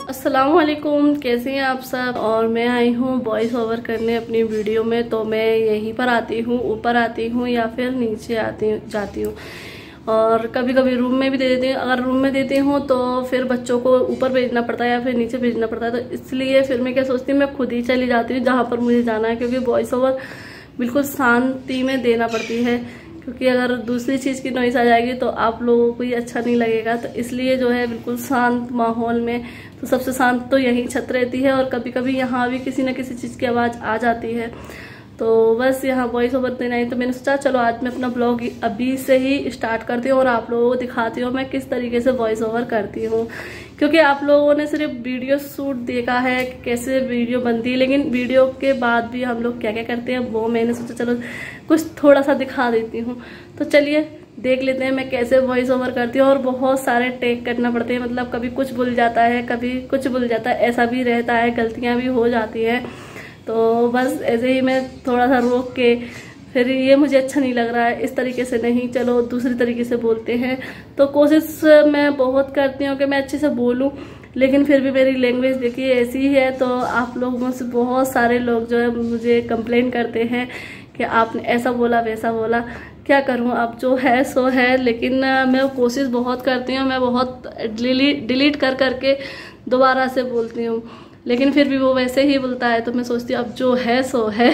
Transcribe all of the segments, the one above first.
अस्सलाम वालेकुम, कैसे हैं आप सब। और मैं आई हूँ वॉइस ओवर करने अपनी वीडियो में। तो मैं यहीं पर आती हूँ, ऊपर आती हूँ या फिर नीचे जाती हूँ। और कभी कभी रूम में भी दे देती हूँ। अगर रूम में देती हूँ तो फिर बच्चों को ऊपर भेजना पड़ता है या फिर नीचे भेजना पड़ता है। तो इसलिए फिर मैं क्या सोचती हूँ, मैं खुद ही चली जाती हूँ जहाँ पर मुझे जाना है, क्योंकि वॉइस ओवर बिल्कुल शांति में देना पड़ती है। क्योंकि अगर दूसरी चीज़ की नॉइस आ जाएगी तो आप लोगों को ये अच्छा नहीं लगेगा। तो इसलिए जो है बिल्कुल शांत माहौल में, तो सबसे शांत तो यही छत रहती है। और कभी कभी यहाँ भी किसी न किसी चीज़ की आवाज़ आ जाती है। तो बस यहाँ वॉइस ओवर देना ही। तो मैंने सोचा चलो आज मैं अपना ब्लॉग अभी से ही स्टार्ट करती हूँ और आप लोगों को दिखाती हूँ मैं किस तरीके से वॉइस ओवर करती हूँ। क्योंकि आप लोगों ने सिर्फ वीडियो शूट देखा है कि कैसे वीडियो बनती है, लेकिन वीडियो के बाद भी हम लोग क्या क्या करते हैं वो मैंने सोचा चलो कुछ थोड़ा सा दिखा देती हूँ। तो चलिए देख लेते हैं मैं कैसे वॉइस ओवर करती हूँ। और बहुत सारे टेक करना पड़ते हैं, मतलब कभी कुछ भूल जाता है, कभी कुछ भूल जाता है, ऐसा भी रहता है, गलतियाँ भी हो जाती हैं। तो बस ऐसे ही मैं थोड़ा सा रोक के फिर ये मुझे अच्छा नहीं लग रहा है, इस तरीके से नहीं, चलो दूसरी तरीके से बोलते हैं। तो कोशिश मैं बहुत करती हूँ कि मैं अच्छे से बोलूँ, लेकिन फिर भी मेरी लैंग्वेज देखिए ऐसी ही है। तो आप लोगों से बहुत सारे लोग जो है मुझे कंप्लेन करते हैं कि आपने ऐसा बोला वैसा बोला। क्या करूँ, अब जो है सो है। लेकिन मैं कोशिश बहुत करती हूँ, मैं बहुत डिलीट कर करके दोबारा से बोलती हूँ, लेकिन फिर भी वो वैसे ही बोलता है। तो मैं सोचती हूँ अब जो है सो है।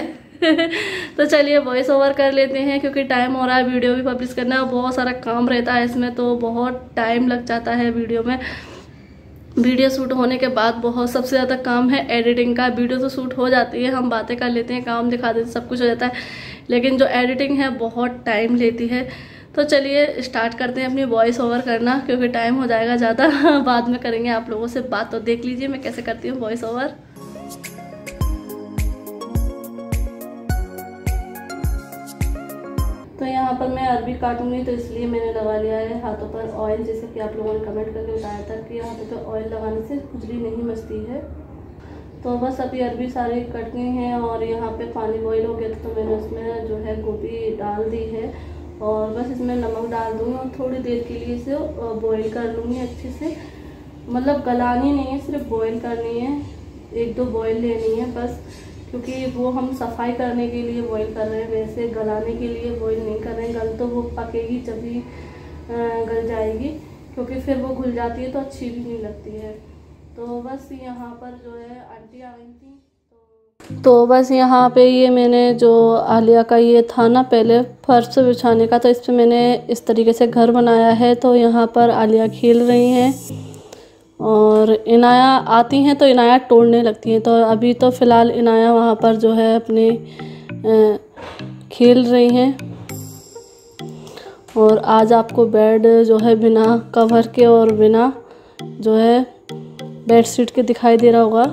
तो चलिए वॉइस ओवर कर लेते हैं, क्योंकि टाइम हो रहा है, वीडियो भी पब्लिश करना है, बहुत सारा काम रहता है इसमें। तो बहुत टाइम लग जाता है वीडियो में। वीडियो शूट होने के बाद बहुत सबसे ज़्यादा काम है एडिटिंग का। वीडियो तो शूट हो जाती है, हम बातें कर लेते हैं, काम दिखा देते हैं, सब कुछ हो जाता है, लेकिन जो एडिटिंग है बहुत टाइम लेती है। तो चलिए स्टार्ट करते हैं अपनी वॉइस ओवर करना, क्योंकि टाइम हो जाएगा ज़्यादा। बाद में करेंगे आप लोगों से बात। तो देख लीजिए मैं कैसे करती हूँ वॉइस ओवर। तो यहाँ पर मैं अरबी काटूंगी, तो इसलिए मैंने लगा लिया है हाथों पर ऑयल, जैसे कि आप लोगों ने कमेंट करके बताया था कि हाथों पर ऑयल लगाने से खुजली नहीं मचती है। तो बस अभी अरबी सारे कट गए हैं और यहाँ पे पानी बॉईल हो गया था, तो मैंने उसमें जो है गोभी डाल दी है। और बस इसमें नमक डाल दूँगी और थोड़ी देर के लिए इसे बॉईल कर लूँगी अच्छे से। मतलब गलानी नहीं है, सिर्फ बॉईल करनी है, 1-2 बॉईल लेनी है बस। क्योंकि वो हम सफाई करने के लिए बॉईल कर रहे हैं, वैसे गलाने के लिए बॉईल नहीं कर रहे हैं। गल तो वो पकेगी जब भी गल जाएगी, क्योंकि फिर वो घुल जाती है तो अच्छी भी नहीं लगती है। तो बस यहाँ पर जो है आंटी आ गई थी, तो बस यहाँ पे ये मैंने जो आलिया का ये था ना पहले फर्श बिछाने का, तो इस पर मैंने इस तरीके से घर बनाया है। तो यहाँ पर आलिया खेल रही हैं और इनाया आती हैं तो इनाया तोड़ने लगती हैं। तो अभी तो फ़िलहाल इनाया वहाँ पर जो है अपने खेल रही हैं। और आज आपको बेड जो है बिना कवर के और बिना जो है बेडशीट के दिखाई दे रहा होगा।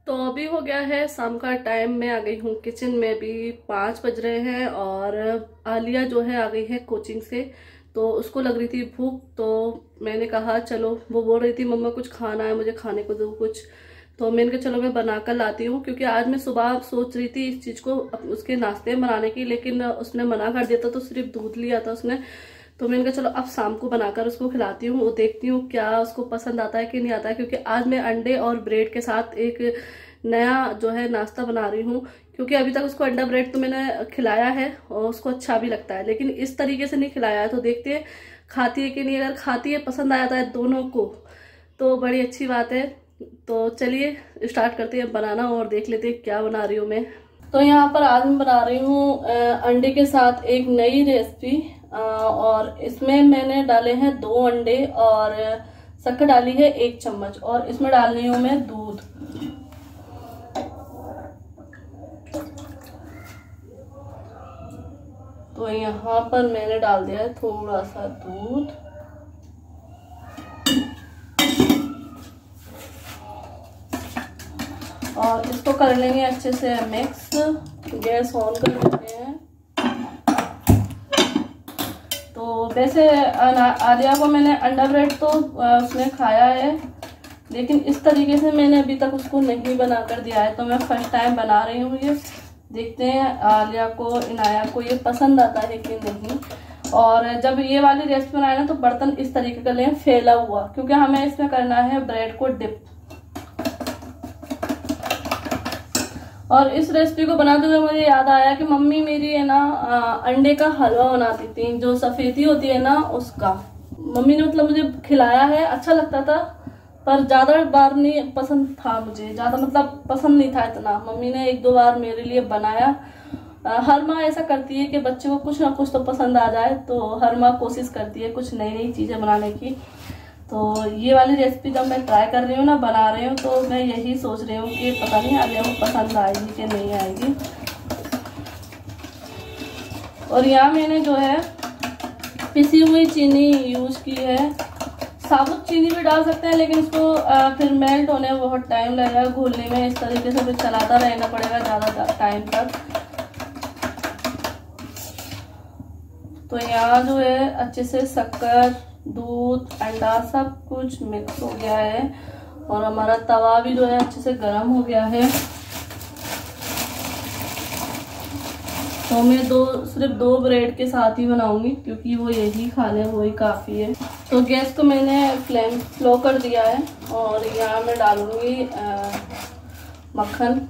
तो अभी हो गया है शाम का टाइम, मैं आ गई हूँ किचन में। भी 5 बज रहे हैं और आलिया जो है आ गई है कोचिंग से। तो उसको लग रही थी भूख, तो मैंने कहा चलो, वो बोल रही थी मम्मा कुछ खाना है, मुझे खाने को दो कुछ। तो मैंने कहा चलो मैं बना कर लाती हूँ, क्योंकि आज मैं सुबह सोच रही थी इस चीज़ को उसके नाश्ते में बनाने की, लेकिन उसने मना कर दिया था, तो सिर्फ दूध लिया था उसने। तो मैंने कहा चलो अब शाम को बनाकर उसको खिलाती हूँ, वो देखती हूँ क्या उसको पसंद आता है कि नहीं आता है। क्योंकि आज मैं अंडे और ब्रेड के साथ एक नया जो है नाश्ता बना रही हूँ। क्योंकि अभी तक उसको अंडा ब्रेड तो मैंने खिलाया है और उसको अच्छा भी लगता है, लेकिन इस तरीके से नहीं खिलाया है। तो देखते हैं खाती है कि नहीं। अगर खाती है, पसंद आ जाता है दोनों को, तो बड़ी अच्छी बात है। तो चलिए स्टार्ट करते हैं बनाना और देख लेते हैं क्या बना रही हूँ मैं। तो यहाँ पर आज मैं बना रही हूँ अंडे के साथ एक नई रेसिपी। और इसमें मैंने डाले हैं 2 अंडे और शक्कर डाली है 1 चम्मच, और इसमें डाल रही हूँ मैं दूध। तो यहाँ पर मैंने डाल दिया है थोड़ा सा दूध, और इसको कर लेंगे अच्छे से मिक्स। गैस ऑन कर देते हैं। तो वैसे आलिया को मैंने अंडा ब्रेड तो उसने खाया है, लेकिन इस तरीके से मैंने अभी तक उसको नहीं बना कर दिया है, तो मैं फर्स्ट टाइम बना रही हूँ ये। देखते हैं आलिया को, इनाया को ये पसंद आता है कि नहीं। और जब ये वाली रेसिपी बनाए ना तो बर्तन इस तरीके का लें फैला हुआ, क्योंकि हमें इसमें करना है ब्रेड को डिप। और इस रेसिपी को बनाते हुए मुझे याद आया कि मम्मी मेरी है ना अंडे का हलवा बनाती थी, जो सफेदी होती है ना उसका। मम्मी ने मतलब मुझे खिलाया है, अच्छा लगता था, पर ज्यादा बार नहीं पसंद था मुझे, ज्यादा मतलब पसंद नहीं था इतना। मम्मी ने 1-2 बार मेरे लिए बनाया। हर माँ ऐसा करती है कि बच्चे को कुछ ना कुछ तो पसंद आ जाए, तो हर माँ कोशिश करती है कुछ नई नई चीजें बनाने की। तो ये वाली रेसिपी जब मैं ट्राई कर रही हूँ ना, बना रही हूँ, तो मैं यही सोच रही हूँ कि पता नहीं आलिया को पसंद आएगी कि नहीं आएगी। और यहाँ मैंने जो है पिसी हुई चीनी यूज की है। साबुत चीनी भी डाल सकते हैं, लेकिन इसको फिर मेल्ट होने में बहुत टाइम लगेगा, घोलने में। इस तरीके से फिर चलाता रहना पड़ेगा ज़्यादा टाइम तक। तो यहाँ जो है अच्छे से शक्कर, दूध, अंडा सब कुछ मिक्स हो गया है, और हमारा तवा भी जो है अच्छे से गर्म हो गया है। तो मैं सिर्फ 2 ब्रेड के साथ ही बनाऊंगी, क्योंकि वो यही खा लें, वही काफ़ी है। तो गैस को मैंने फ्लेम स्लो कर दिया है, और यहाँ मैं डालूंगी मक्खन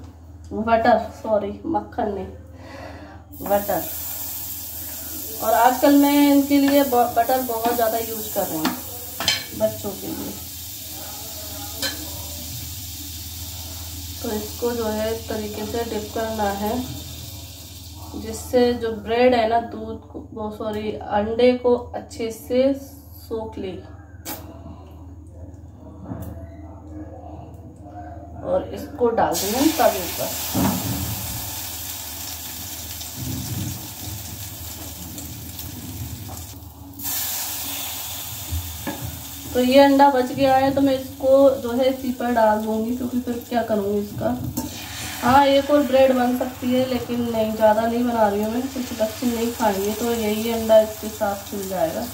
नहीं, बटर। और आजकल मैं इनके लिए बटर बहुत ज़्यादा यूज कर रही हूँ बच्चों के लिए। तो इसको जो है इस तरीके से डिप करना है, जिससे जो ब्रेड है ना अंडे को अच्छे से सोख ले। और इसको डाल देंगे तवे पर। तो ये अंडा बच गया है, तो मैं इसको जो है इसी पर डाल दूंगी, क्योंकि फिर क्या करूँगी इसका। हाँ, एक और ब्रेड बन सकती है, लेकिन नहीं, ज़्यादा नहीं बना रही हूँ मैं, क्योंकि बच्चे नहीं खाएंगे, तो यही अंडा इसके साथ खुल जाएगा।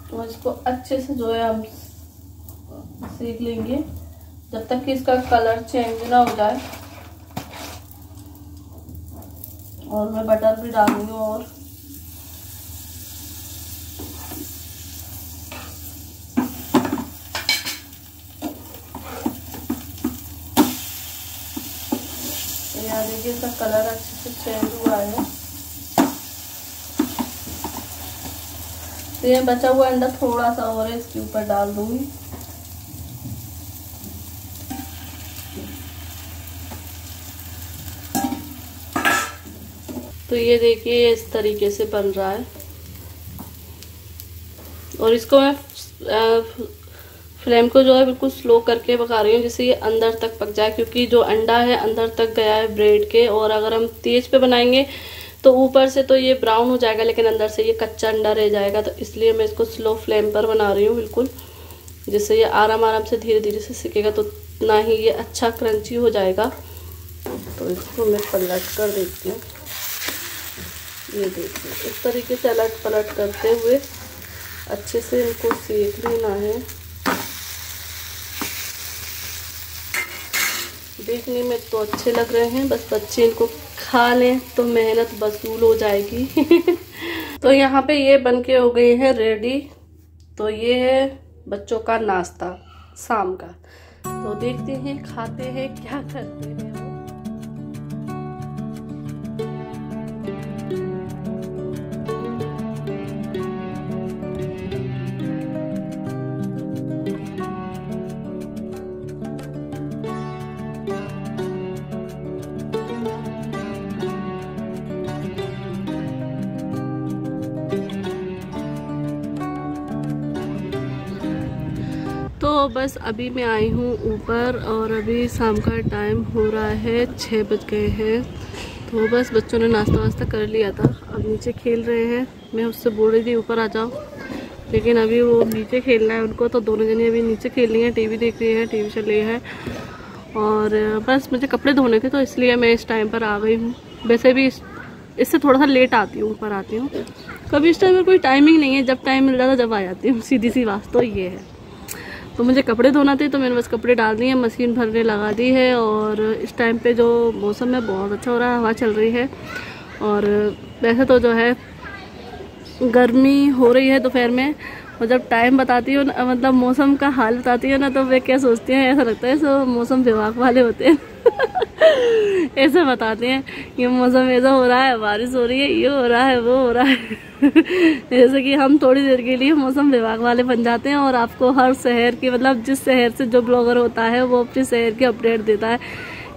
तो इसको अच्छे से जो है हम सेक लेंगे, जब तक कि इसका कलर चेंज ना हो जाए। और मैं बटर भी डालूंगी। और यहाँ देखिए इसका कलर अच्छे से चेंज हुआ है। तो ये बचा हुआ अंडा थोड़ा सा और इसके ऊपर डाल दूंगी। तो ये देखिए इस तरीके से बन रहा है, और इसको मैं फ्लेम को जो है बिल्कुल स्लो करके पका रही हूँ, जिससे ये अंदर तक पक जाए, क्योंकि जो अंडा है अंदर तक गया है ब्रेड के। और अगर हम तेज पे बनाएंगे तो ऊपर से तो ये ब्राउन हो जाएगा, लेकिन अंदर से ये कच्चा अंडा रह जाएगा। तो इसलिए मैं इसको स्लो फ्लेम पर बना रही हूँ बिल्कुल, जिससे ये आराम आराम से धीरे धीरे से सिकेगा, तो ना ही ये अच्छा क्रंची हो जाएगा। तो इसको मैं पलट कर देती हूँ। ये देखिए इस तरीके से अलट पलट करते हुए अच्छे से इनको सेक लेना है। देखने में तो अच्छे लग रहे हैं, बस बच्चे इनको खा लें तो मेहनत वसूल हो जाएगी। तो यहाँ पे ये बनके हो गए हैं रेडी। तो ये है बच्चों का नाश्ता शाम का। तो देखते हैं, खाते हैं, क्या करते हैं। बस अभी मैं आई हूँ ऊपर और अभी शाम का टाइम हो रहा है, 6 बज गए हैं। तो बस बच्चों ने नाश्ता वास्ता कर लिया था, अब नीचे खेल रहे हैं। मैं उससे बोल रही थी ऊपर आ जाओ, लेकिन अभी वो नीचे खेलना है उनको, तो दोनों जने अभी नीचे खेल रही हैं, टीवी देख रही हैं, टीवी चल रही है। और बस मुझे कपड़े धोने थे तो इसलिए मैं इस टाइम पर आ गई हूँ। वैसे भी इससे थोड़ा सा लेट आती हूँ, ऊपर आती हूँ। कभी इस टाइम पर कोई टाइमिंग नहीं है, जब टाइम मिल जाता जब आ जाती हूँ, सीधी सी बात तो ये है। तो मुझे कपड़े धोना थे तो मैंने बस कपड़े डाल दिए, मशीन भरने लगा दी है। और इस टाइम पे जो मौसम है बहुत अच्छा हो रहा है, हवा चल रही है। और वैसे तो जो है गर्मी हो रही है दोपहर में, और जब टाइम बताती हूँ मतलब मौसम का हाल बताती हूँ ना, तो वे क्या सोचती हैं, ऐसा लगता है सब मौसम विभाग वाले होते हैं ऐसे बताते हैं कि मौसम ऐसा हो रहा है, बारिश हो रही है, ये हो रहा है, वो हो रहा है जैसे कि हम थोड़ी देर के लिए मौसम विभाग वाले बन जाते हैं और आपको हर शहर की, मतलब जिस शहर से जो ब्लॉगर होता है वो अपने शहर की अपडेट देता है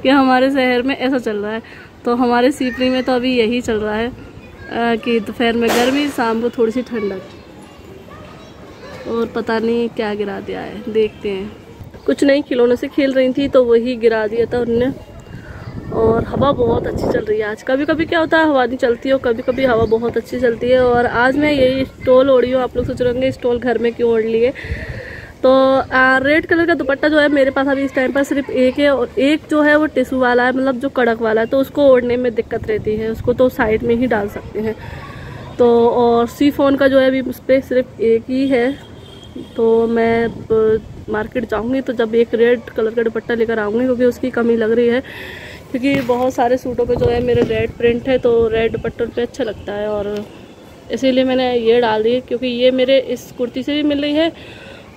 कि हमारे शहर में ऐसा चल रहा है। तो हमारे सीपरी में तो अभी यही चल रहा है कि दोपहर में गर्मी, शाम को थोड़ी सी ठंडक, और पता नहीं क्या गिरा दिया है, देखते हैं। कुछ नई खिलौने से खेल रही थी तो वही गिरा दिया था उनने। और हवा बहुत अच्छी चल रही है आज। कभी कभी क्या होता है हवा नहीं चलती है और कभी कभी हवा बहुत अच्छी चलती है। और आज मैं यही स्टॉल ओढ़ी हूँ। आप लोग सोच रहे होंगे स्टॉल घर में क्यों ओढ़ लिए। तो रेड कलर का दुपट्टा जो है मेरे पास अभी इस टाइम पर सिर्फ एक है, और एक जो है वो टिश्यू वाला है, मतलब जो कड़क वाला है, तो उसको ओढ़ने में दिक्कत रहती है, उसको तो साइड में ही डाल सकते हैं। तो और सीफोन का जो है अभी उस पर सिर्फ एक ही है। तो मैं मार्केट जाऊंगी तो जब एक रेड कलर का दुपट्टा लेकर आऊँगी, क्योंकि उसकी कमी लग रही है, क्योंकि बहुत सारे सूटों पे जो है मेरे रेड प्रिंट है, तो रेड दुपट्टों पे अच्छा लगता है। और इसीलिए मैंने ये डाल दी, क्योंकि ये मेरे इस कुर्ती से भी मिल रही है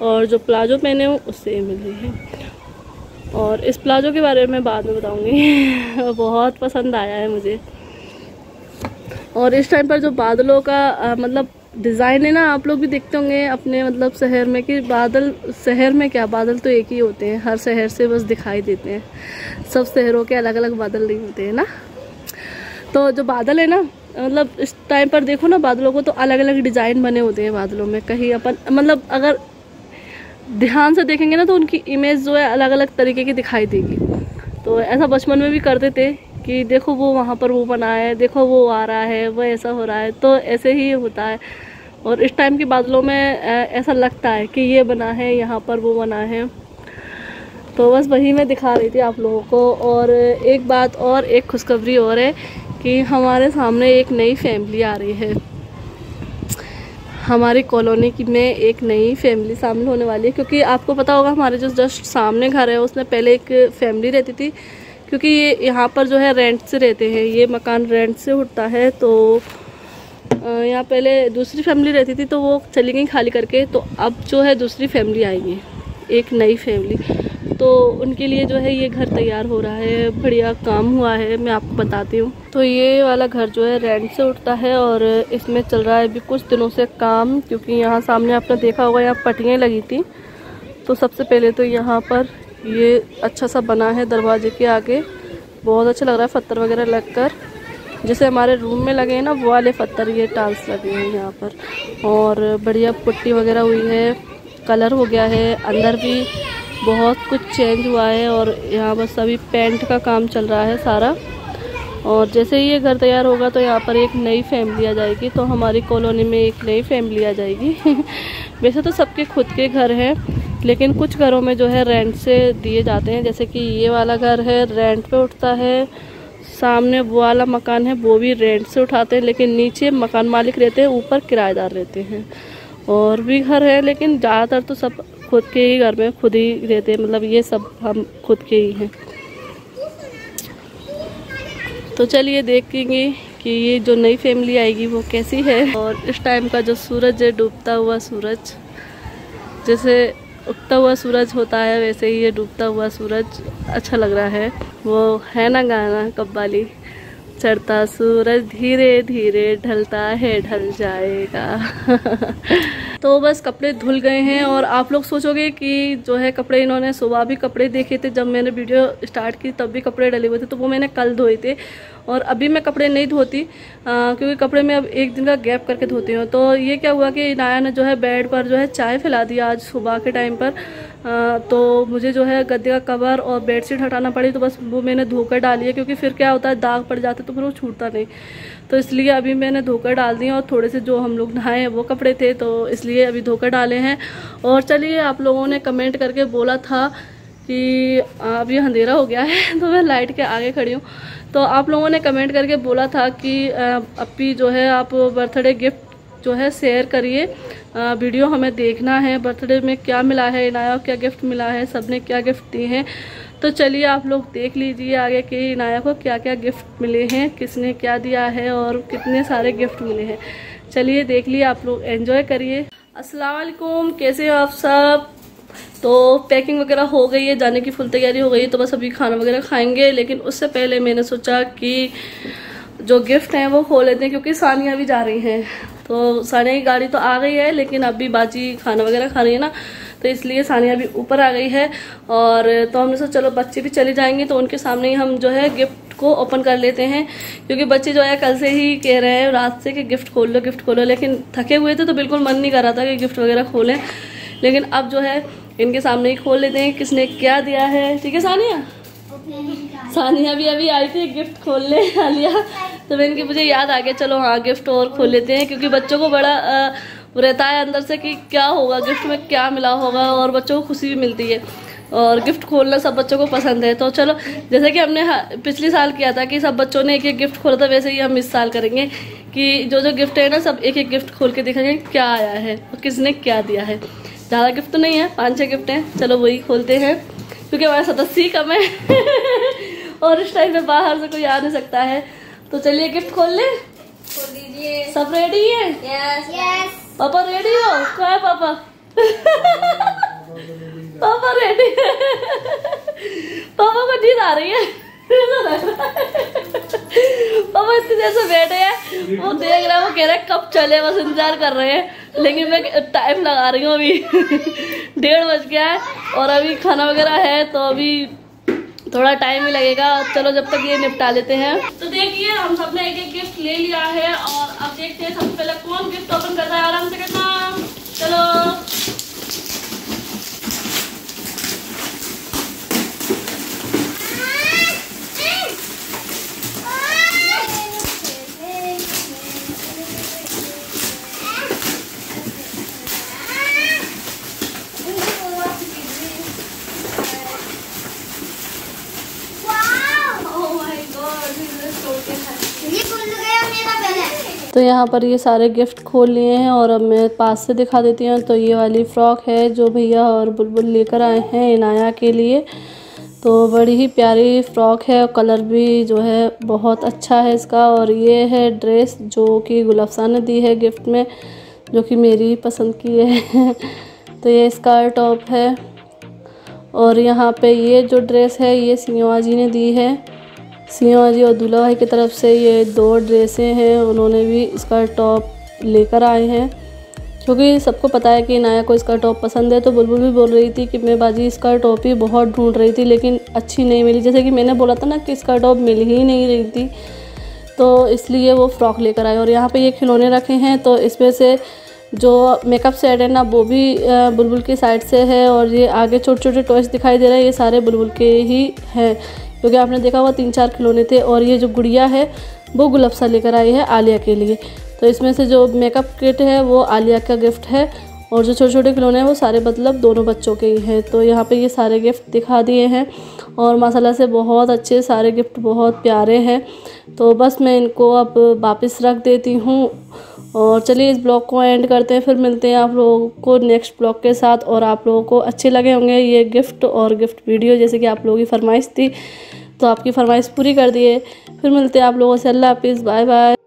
और जो प्लाजो पहने हूँ उससे भी मिल रही है। और इस प्लाजो के बारे में बाद में बताऊँगी बहुत पसंद आया है मुझे। और इस टाइम पर जो बादलों का मतलब डिज़ाइन है ना, आप लोग भी देखते होंगे अपने मतलब शहर में कि बादल, शहर में क्या बादल तो एक ही होते हैं, हर शहर से बस दिखाई देते हैं, सब शहरों के अलग अलग बादल नहीं होते हैं ना। तो जो बादल है ना, मतलब इस टाइम पर देखो ना बादलों को, तो अलग अलग डिज़ाइन बने होते हैं बादलों में। कहीं अपन मतलब अगर ध्यान से देखेंगे ना तो उनकी इमेज जो है अलग अलग तरीके की दिखाई देगी। तो ऐसा बचपन में भी करते थे कि देखो वो वहाँ पर वो बना है, देखो वो आ रहा है, वो ऐसा हो रहा है, तो ऐसे ही होता है। और इस टाइम के बादलों में ऐसा लगता है कि ये बना है, यहाँ पर वो बना है। तो बस वही मैं दिखा रही थी आप लोगों को। और एक बात और, एक खुशखबरी और है कि हमारे सामने एक नई फैमिली आ रही है। हमारी कॉलोनी की में एक नई फैमिली शामिल होने वाली है, क्योंकि आपको पता होगा हमारे जो जस्ट सामने घर है उसमें पहले एक फैमिली रहती थी, क्योंकि ये यहाँ पर जो है रेंट से रहते हैं, ये मकान रेंट से उठता है। तो यहाँ पहले दूसरी फैमिली रहती थी तो वो चली गई खाली करके, तो अब जो है दूसरी फैमिली आएगी, एक नई फैमिली। तो उनके लिए जो है ये घर तैयार हो रहा है, बढ़िया काम हुआ है, मैं आपको बताती हूँ। तो ये वाला घर जो है रेंट से उठता है और इसमें चल रहा है अभी कुछ दिनों से काम, क्योंकि यहाँ सामने आपने देखा होगा यहाँ पट्टियाँ लगी थी। तो सबसे पहले तो यहाँ पर ये अच्छा सा बना है दरवाजे के आगे, बहुत अच्छा लग रहा है, पत्थर वगैरह लगकर, जैसे हमारे रूम में लगे हैं ना वो वाले पत्थर, ये टाइल्स लगे हैं यहाँ पर। और बढ़िया पुट्टी वगैरह हुई है, कलर हो गया है, अंदर भी बहुत कुछ चेंज हुआ है। और यहाँ बस अभी पेंट का काम चल रहा है सारा। और जैसे ही ये घर तैयार होगा तो यहाँ पर एक नई फैमिली आ जाएगी, तो हमारी कॉलोनी में एक नई फैमिली आ जाएगी वैसे तो सबके खुद के घर हैं, लेकिन कुछ घरों में जो है रेंट से दिए जाते हैं। जैसे कि ये वाला घर है रेंट पे उठता है, सामने वो वाला मकान है वो भी रेंट से उठाते हैं, लेकिन नीचे मकान मालिक रहते हैं, ऊपर किराएदार रहते हैं। और भी घर है लेकिन ज़्यादातर तो सब खुद के ही घर में खुद ही रहते हैं, मतलब ये सब हम खुद के ही हैं। तो चलिए देखेंगे कि ये जो नई फैमिली आएगी वो कैसी है। और इस टाइम का जो सूरज है, डूबता हुआ सूरज, जैसे उगता हुआ सूरज होता है वैसे ही ये डूबता हुआ सूरज अच्छा लग रहा है। वो है ना गाना कव्वाली, चढ़ता सूरज धीरे धीरे ढलता है ढल जाएगा तो बस कपड़े धुल गए हैं। और आप लोग सोचोगे कि जो है कपड़े, इन्होंने सुबह भी कपड़े देखे थे जब मैंने वीडियो स्टार्ट की, तब भी कपड़े डले हुए थे, तो वो मैंने कल धोए थे। और अभी मैं कपड़े नहीं धोती क्योंकि कपड़े मैं अब एक दिन का गैप करके धोती हूँ। तो ये क्या हुआ कि नाया ने जो है बेड पर जो है चाय फैला दिया आज सुबह के टाइम पर, तो मुझे जो है गद्दे का कवर और बेडशीट हटाना पड़ी, तो बस वो मैंने धोकर डाली है, क्योंकि फिर क्या होता है दाग पड़ जाते तो फिर वो छूटता नहीं। तो इसलिए अभी मैंने धोकर डाल दी, और थोड़े से जो हम लोग नहाए हैं वो कपड़े थे तो इसलिए अभी धोकर डाले हैं। और चलिए, आप लोगों ने कमेंट करके बोला था कि अभी अंधेरा हो गया है तो मैं लाइट के आगे खड़ी हूँ। तो आप लोगों ने कमेंट करके बोला था कि अप्पी जो है आप बर्थडे गिफ्ट जो है शेयर करिए, वीडियो हमें देखना है, बर्थडे में क्या मिला है, इनाया को क्या गिफ्ट मिला है, सबने क्या गिफ्ट दिए हैं। तो चलिए आप लोग देख लीजिए आगे कि इनाया को क्या क्या गिफ्ट मिले हैं, किसने क्या दिया है और कितने सारे गिफ्ट मिले हैं। चलिए देख लिए, आप लोग एंजॉय करिए। अस्सलाम वालेकुम, कैसे हो आप सब। तो पैकिंग वगैरह हो गई है, जाने की फुल तैयारी हो गई है, तो बस अभी खाना वगैरह खाएंगे। लेकिन उससे पहले मैंने सोचा कि जो गिफ्ट हैं वो खोल लेते हैं, क्योंकि सानिया भी जा रही हैं। तो सानिया की गाड़ी तो आ गई है, लेकिन अभी बाजी खाना वगैरह खा रही है ना, तो इसलिए सानिया भी ऊपर आ गई है। और तो हमने सोचा चलो बच्चे भी चले जाएंगे तो उनके सामने ही हम जो है गिफ्ट को ओपन कर लेते हैं, क्योंकि बच्चे जो है कल से ही कह रहे हैं रात से कि गिफ्ट खोल लो गिफ्ट खोलो, लेकिन थके हुए थे तो बिल्कुल मन नहीं कर रहा था कि गिफ्ट वगैरह खोलें। लेकिन अब जो है इनके सामने ही खोल लेते हैं किसने क्या दिया है। ठीक है सानिया, सानिया भी अभी आई थी गिफ्ट खोलने आलिया, तो मैंने मुझे याद आ गया चलो हाँ गिफ्ट और खोल लेते हैं, क्योंकि बच्चों को बड़ा रहता है अंदर से कि क्या होगा, गिफ्ट में क्या मिला होगा, और बच्चों को खुशी भी मिलती है और गिफ्ट खोलना सब बच्चों को पसंद है। तो चलो, जैसे कि हमने पिछले साल किया था कि सब बच्चों ने एक एक गिफ्ट खोला था, वैसे ही हम इस साल करेंगे कि जो जो गिफ्ट है ना सब एक एक गिफ्ट खोल के देखेंगे क्या आया है और किसने क्या दिया है। ज़्यादा गिफ्ट तो नहीं है, 5-6 गिफ्ट हैं, चलो वही खोलते हैं, क्योंकि हमारे सदस्य ही कम है और इस टाइम में बाहर से कोई आ नहीं सकता है। तो चलिए गिफ्ट खोल ले, खोल दीजिए। सब रेडी है? Yes yes. पापा रेडी हो? कहाँ है पापा? पापा रेडी है। पापा को नींद आ रही है पापा इतनी देर से बैठे हैं, वो देख रहे हैं, वो कह रहे हैं कब चले, बस इंतजार कर रहे हैं। लेकिन मैं टाइम लगा रही हूँ, अभी 1:30 बज गया है और अभी खाना वगैरह है, तो अभी थोड़ा टाइम ही लगेगा। चलो जब तक ये निपटा लेते हैं। तो देखिए हम सबने एक एक गिफ्ट ले लिया है, और अब देखते हैं सबसे पहले कौन गिफ्ट ओपन कर रहा है। आराम से करना, चलो। तो यहाँ पर ये सारे गिफ्ट खोल लिए हैं और अब मैं पास से दिखा देती हूँ। तो ये वाली फ़्रॉक है जो भैया और बुलबुल लेकर आए हैं इनाया के लिए। तो बड़ी ही प्यारी फ़्रॉक है और कलर भी जो है बहुत अच्छा है इसका। और ये है ड्रेस जो कि गुलफ्सा ने दी है गिफ्ट में, जो कि मेरी पसंद की है तो ये स्कर्ट टॉप है। और यहाँ पे ये जो ड्रेस है ये सियोआ जी ने दी है। सियोआ जी और दूल्हा भाई की तरफ से ये 2 ड्रेसें हैं, उन्होंने भी इसका टॉप लेकर आए हैं, क्योंकि सबको पता है कि इनाया को इसका टॉप पसंद है। तो बुलबुल भी बोल रही थी कि मैं बाजी इसका टॉप ही बहुत ढूंढ रही थी, लेकिन अच्छी नहीं मिली, जैसे कि मैंने बोला था ना कि इसका टॉप मिल ही नहीं रही थी, तो इसलिए वो फ़्रॉक लेकर आए। और यहाँ पे ये खिलौने रखे हैं, तो इसमें से जो मेकअप सेट है ना वो भी बुलबुल की साइड से है, और ये आगे छोटे छोटे टॉयज दिखाई दे रहे हैं, ये सारे बुलबुल के ही हैं, क्योंकि आपने देखा हुआ 3-4 खिलौने थे। और ये जो गुड़िया है वो गुलफ्सा लेकर आई है आलिया के लिए, तो इसमें से जो मेकअप किट है वो आलिया का गिफ्ट है, और जो छोटे छोटे खिलौने हैं वो सारे मतलब दोनों बच्चों के ही हैं। तो यहाँ पे ये सारे गिफ्ट दिखा दिए हैं, और माशाल्लाह से बहुत अच्छे सारे गिफ्ट, बहुत प्यारे हैं। तो बस मैं इनको अब वापस रख देती हूँ, और चलिए इस ब्लॉग को एंड करते हैं, फिर मिलते हैं आप लोगों को नेक्स्ट ब्लॉग के साथ। और आप लोगों को अच्छे लगे होंगे ये गिफ्ट और गिफ्ट वीडियो, जैसे कि आप लोगों की फरमाइश थी, तो आपकी फरमाइश पूरी कर दिए। फिर मिलते हैं आप लोगों से। अल्लाह हाफिज़, बाय बाय।